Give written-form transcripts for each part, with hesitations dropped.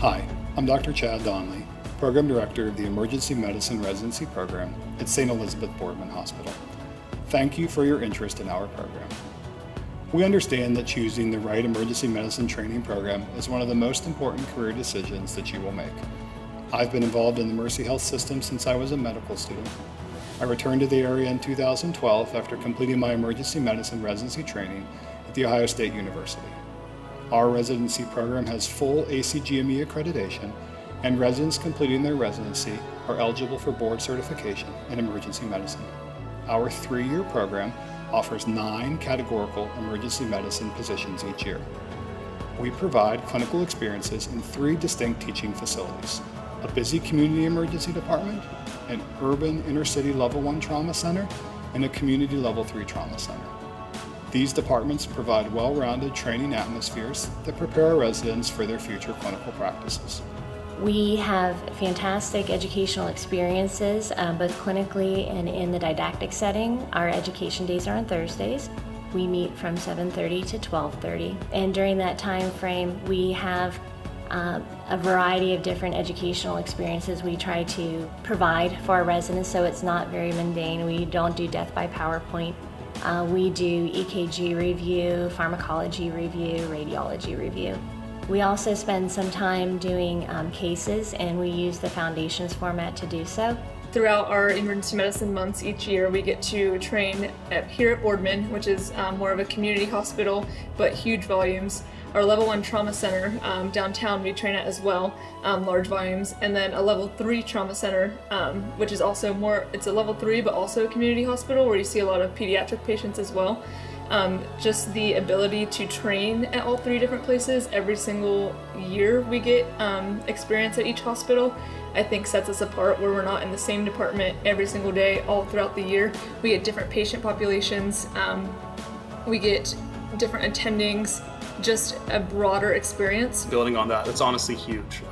Hi, I'm Dr. Chad Donnelly, Program Director of the Emergency Medicine Residency Program at St. Elizabeth Boardman Hospital. Thank you for your interest in our program. We understand that choosing the right emergency medicine training program is one of the most important career decisions that you will make. I've been involved in the Mercy Health system since I was a medical student. I returned to the area in 2012 after completing my emergency medicine residency training at The Ohio State University. Our residency program has full ACGME accreditation, and residents completing their residency are eligible for board certification in emergency medicine. Our 3-year program offers 9 categorical emergency medicine positions each year. We provide clinical experiences in 3 distinct teaching facilities: a busy community emergency department, an urban inner-city level 1 trauma center, and a community level 3 trauma center. These departments provide well-rounded training atmospheres that prepare our residents for their future clinical practices. We have fantastic educational experiences, both clinically and in the didactic setting. Our education days are on Thursdays. We meet from 7:30 to 12:30, and during that time frame, we have a variety of different educational experiences we try to provide for our residents, so it's not very mundane. We don't do death by PowerPoint. We do EKG review, pharmacology review, radiology review. We also spend some time doing cases, and we use the foundations format to do so. Throughout our emergency medicine months each year, we get to train here at Boardman, which is more of a community hospital, but huge volumes. Our level 1 trauma center downtown we train at as well, large volumes, and then a level 3 trauma center, which is also it's a level 3 but also a community hospital where you see a lot of pediatric patients as well. Just the ability to train at all 3 different places every single year we get experience at each hospital, I think sets us apart, where we're not in the same department every single day all throughout the year. We get different patient populations, we get different attendings, just a broader experience. Building on that, it's honestly huge,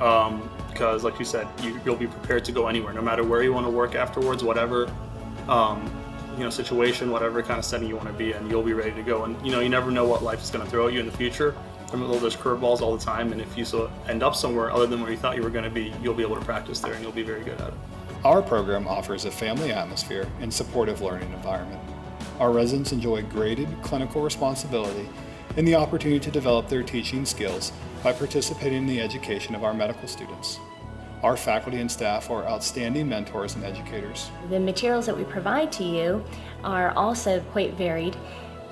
because like you said, you'll be prepared to go anywhere, no matter where you want to work afterwards, whatever situation, whatever kind of setting you want to be in, you'll be ready to go. And you never know what life is going to throw at you in the future. There's curveballs all the time, and if you end up somewhere other than where you thought you were going to be, you'll be able to practice there and you'll be very good at it. Our program offers a family atmosphere and supportive learning environment. Our residents enjoy graded clinical responsibility and the opportunity to develop their teaching skills by participating in the education of our medical students. Our faculty and staff are outstanding mentors and educators. The materials that we provide to you are also quite varied.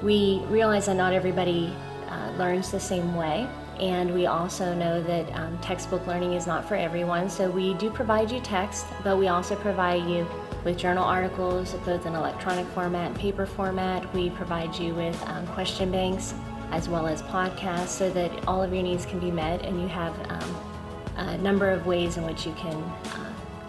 We realize that not everybody learns the same way, and we also know that textbook learning is not for everyone, so we do provide you text, but we also provide you with journal articles, both in electronic format and paper format. We provide you with question banks as well as podcasts, so that all of your needs can be met, and you have a number of ways in which you can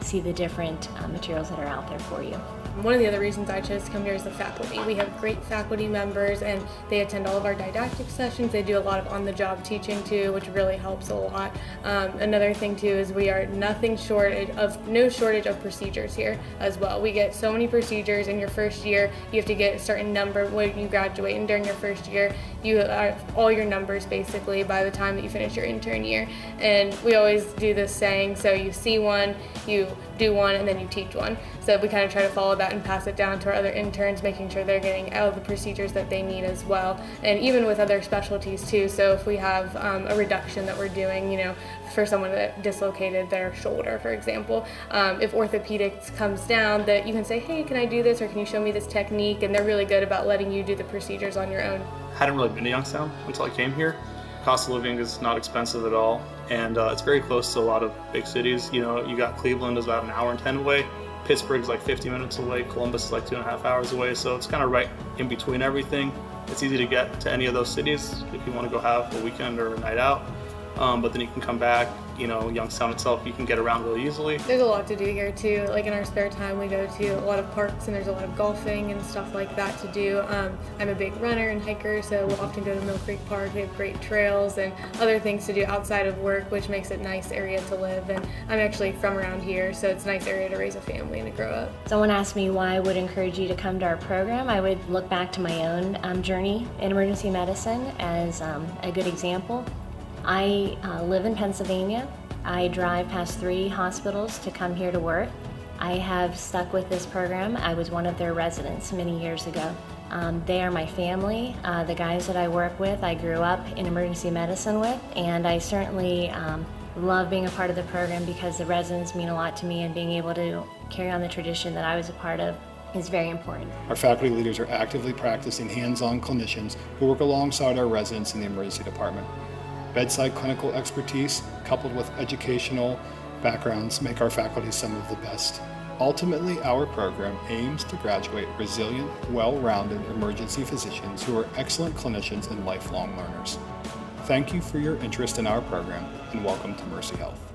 see the different materials that are out there for you. One of the other reasons I chose to come here is the faculty. We have great faculty members, and they attend all of our didactic sessions. They do a lot of on-the-job teaching too, which really helps a lot. Another thing too is we are no shortage of procedures here as well. We get so many procedures in your first year. You have to get a certain number when you graduate, and during your first year, you have all your numbers basically by the time that you finish your intern year. And we always do this saying, so you see one, you do one, and then you teach one. So we kind of try to follow that and pass it down to our other interns, making sure they're getting all the procedures that they need as well. And even with other specialties too. So if we have a reduction that we're doing, for someone that dislocated their shoulder, for example, if orthopedics comes down, that you can say, hey, can I do this, or can you show me this technique? And they're really good about letting you do the procedures on your own. Hadn't really been to Youngstown until I came here. Cost of living is not expensive at all, and it's very close to a lot of big cities. You got Cleveland is about an hour and 10 away, Pittsburgh's like 50 minutes away, Columbus is like 2.5 hours away, so it's kind of right in between everything. It's easy to get to any of those cities if you want to go have a weekend or a night out, but then you can come back. Youngstown itself, you can get around really easily. There's a lot to do here too. Like in our spare time, we go to a lot of parks, and there's a lot of golfing and stuff like that to do. I'm a big runner and hiker, so we'll often go to Mill Creek Park. We have great trails and other things to do outside of work, which makes it a nice area to live. And I'm actually from around here, so it's a nice area to raise a family and to grow up. Someone asked me why I would encourage you to come to our program. I would look back to my own journey in emergency medicine as a good example. I live in Pennsylvania. I drive past 3 hospitals to come here to work. I have stuck with this program. I was one of their residents many years ago. They are my family. The guys that I work with, I grew up in emergency medicine with, and I certainly love being a part of the program because the residents mean a lot to me, and being able to carry on the tradition that I was a part of is very important. Our faculty leaders are actively practicing hands-on clinicians who work alongside our residents in the emergency department. Bedside clinical expertise coupled with educational backgrounds make our faculty some of the best. Ultimately, our program aims to graduate resilient, well-rounded emergency physicians who are excellent clinicians and lifelong learners. Thank you for your interest in our program, and welcome to Mercy Health.